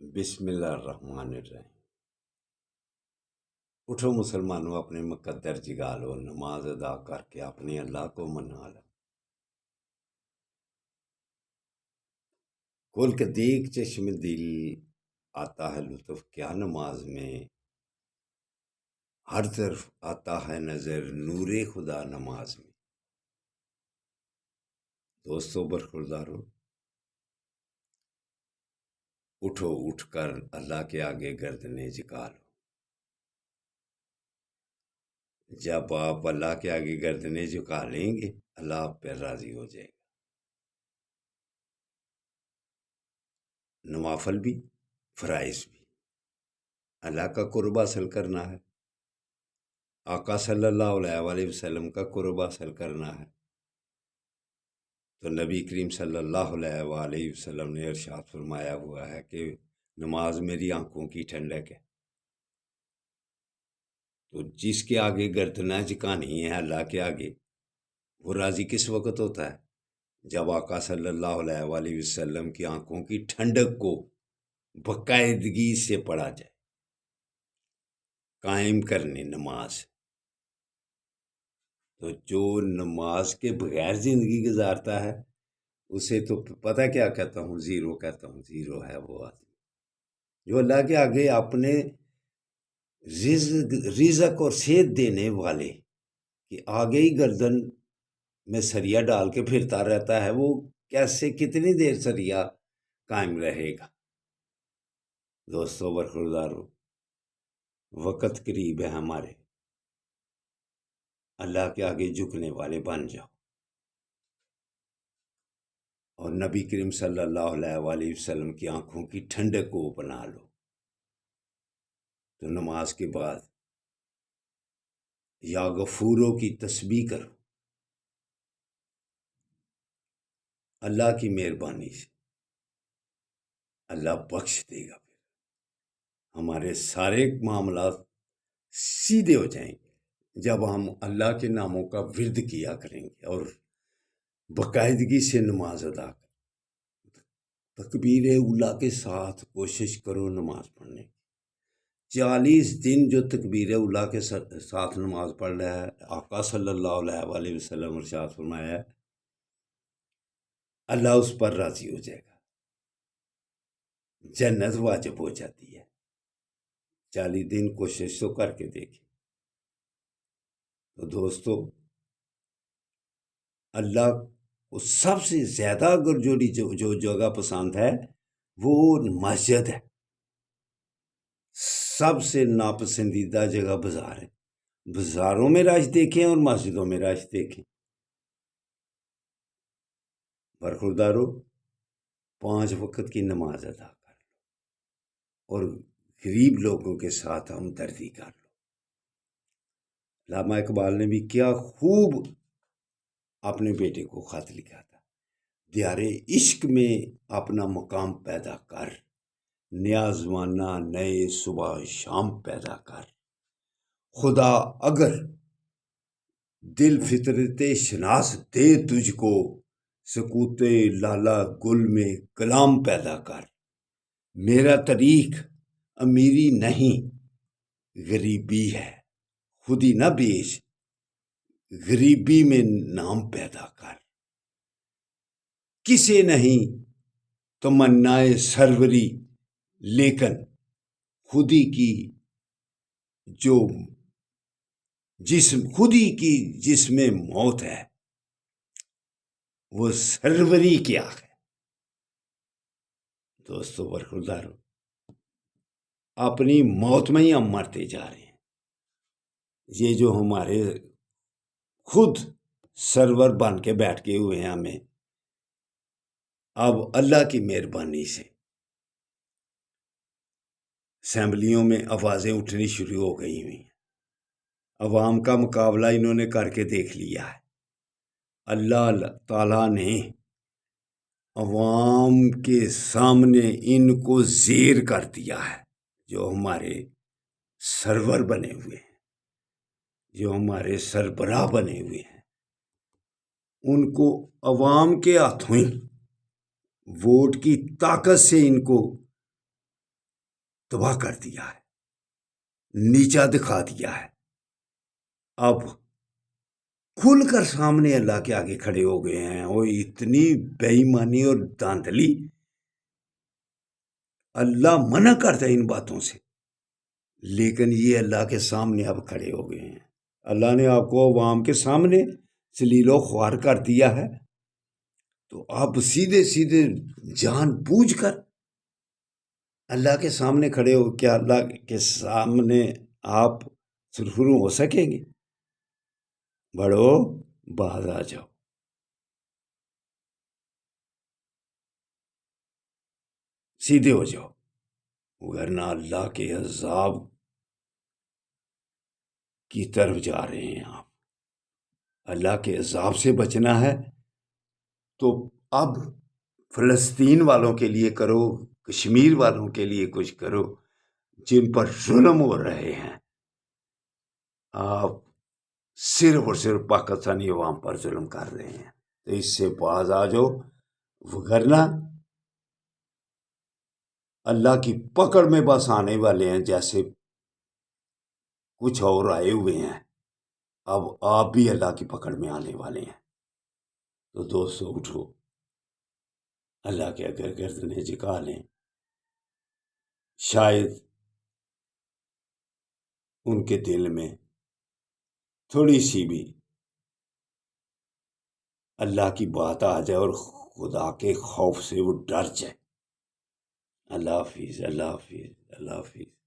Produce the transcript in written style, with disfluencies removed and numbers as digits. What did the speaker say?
بسم اللہ الرحمن الرحیم۔ اٹھو مسلمانوں، اپنے مقدر جگا لو، نماز ادا کر کے اپنے اللہ کو منا لو۔ کھول کے دیکھ چشم دل، آتا ہے لطف کیا نماز میں، ہر طرف آتا ہے نظر نور خدا نماز میں۔ دوستو برخوردارو، اٹھو، اٹھ کر اللہ کے آگے گردنیں جھکا لو۔ جب آپ اللہ کے آگے گردنیں جھکا لیں گے، اللہ آپ پہ راضی ہو جائے گا۔ نوافل بھی، فرائض بھی، اللہ کا قرب حاصل کرنا ہے، آقا صلی اللہ علیہ وآلہ وسلم کا قرب حاصل کرنا ہے، تو نبی کریم صلی اللہ علیہ وآلہ وسلم نے ارشاد فرمایا ہوا ہے کہ نماز میری آنکھوں کی ٹھنڈک ہے۔ تو جس کے آگے گردنیں جھکانی ہے اللہ کے آگے، وہ راضی کس وقت ہوتا ہے؟ جب آقا صلی اللہ علیہ وآلہ وسلم کی آنکھوں کی ٹھنڈک کو باقاعدگی سے پڑھا جائے۔ قائم کرنے نماز، تو جو نماز کے بغیر زندگی گزارتا ہے اسے تو پتہ کیا کہتا ہوں، زیرو کہتا ہوں، زیرو ہے وہ آدمی جو اللہ کے آگے اپنے رزق اور صحت دینے والے کہ آگے ہی گردن میں سریا ڈال کے پھرتا رہتا ہے، وہ کیسے کتنی دیر سریا قائم رہے گا؟ دوستو برخوردارو، وقت قریب ہے ہمارے، اللہ کے آگے جھکنے والے بن جاؤ اور نبی کریم صلی اللہ علیہ وآلہ وسلم کی آنکھوں کی ٹھنڈک کو بنا لو۔ تو نماز کے بعد یا غفوروں کی تسبیح کرو، اللہ کی مہربانی سے اللہ بخش دے گا، پھر ہمارے سارے معاملات سیدھے ہو جائیں گے جب ہم اللہ کے ناموں کا ورد کیا کریں گے اور باقاعدگی سے نماز ادا کریں۔ تکبیر اولیٰ کے ساتھ کوشش کرو نماز پڑھنے کی۔ 40 دن جو تکبیر اولیٰ کے ساتھ نماز پڑھ رہا ہے، آقا صلی اللہ علیہ وآلہ وسلم ارشاد فرمایا ہے اللہ اس پر راضی ہو جائے گا، جنت واجب ہو جاتی ہے۔ 40 دن کوشش تو کر کے دیکھیں۔ تو دوستو، اللہ کو سب سے زیادہ اگر جو جگہ پسند ہے وہ مسجد ہے، سب سے ناپسندیدہ جگہ بازار ہے۔ بازاروں میں رش دیکھیں اور مسجدوں میں رش دیکھیں۔ برخوردارو، 5 وقت کی نماز ادا کر لو اور غریب لوگوں کے ساتھ ہمدردی کر لو۔ علامہ اقبال نے بھی کیا خوب اپنے بیٹے کو خط لکھا تھا، دیارے عشق میں اپنا مقام پیدا کر، نیازمانہ نئے صبح شام پیدا کر، خدا اگر دل فطرت شناس دے تجھ کو، سکوت لالا گل میں کلام پیدا کر۔ میرا طریق امیری نہیں غریبی ہے، خودی نہ بیچ، غریبی میں نام پیدا کر۔ کسے نہیں تمنائے سروری، لیکن خودی کی جو خودی کی جس میں موت ہے وہ سروری کیا ہے؟ دوستو برخوردارو، اپنی موت میں ہی ہم مرتے جا رہے ہیں۔ یہ جو ہمارے خود سرور بن کے بیٹھ کے ہوئے ہیں، ہمیں اب اللہ کی مہربانی سے اسمبلیوں میں آوازیں اٹھنی شروع ہو گئی ہوئی ہیں۔ عوام کا مقابلہ انہوں نے کر کے دیکھ لیا ہے۔ اللہ تعالیٰ نے عوام کے سامنے ان کو زیر کر دیا ہے، جو ہمارے سرور بنے ہوئے ہیں، جو ہمارے سربراہ بنے ہوئے ہیں، ان کو عوام کے ہاتھوں ہی ووٹ کی طاقت سے ان کو تباہ کر دیا ہے، نیچا دکھا دیا ہے۔ اب کھل کر سامنے اللہ کے آگے کھڑے ہو گئے ہیں، اور اتنی بے ایمانی اور دھاندلی، اللہ منع کرتا ہے ان باتوں سے، لیکن یہ اللہ کے سامنے اب کھڑے ہو گئے ہیں۔ اللہ نے آپ کو عوام کے سامنے ذلیل و خوار کر دیا ہے، تو آپ سیدھے سیدھے جان بوجھ کر اللہ کے سامنے کھڑے ہو، کیا اللہ کے سامنے آپ سرخرو ہو سکیں گے؟ بڑھو، باز آ جاؤ، سیدھے ہو جاؤ، ورنہ اللہ کے عذاب کی طرف جا رہے ہیں آپ۔ اللہ کے عذاب سے بچنا ہے تو اب فلسطین والوں کے لیے کرو، کشمیر والوں کے لیے کچھ کرو جن پر ظلم ہو رہے ہیں۔ آپ صرف اور صرف پاکستانی عوام پر ظلم کر رہے ہیں، تو اس سے باز آ جاؤ، وگرنہ اللہ کی پکڑ میں بس آنے والے ہیں، جیسے کچھ اور آئے ہوئے ہیں۔ اب آپ بھی اللہ کی پکڑ میں آنے والے ہیں۔ تو دوستو اٹھو، اللہ کے اگر گردنیں جھکا لیں، شاید ان کے دل میں تھوڑی سی بھی اللہ کی بات آ جائے اور خدا کے خوف سے وہ ڈر جائے۔ اللہ حافظ، اللہ حافظ، اللہ حافظ۔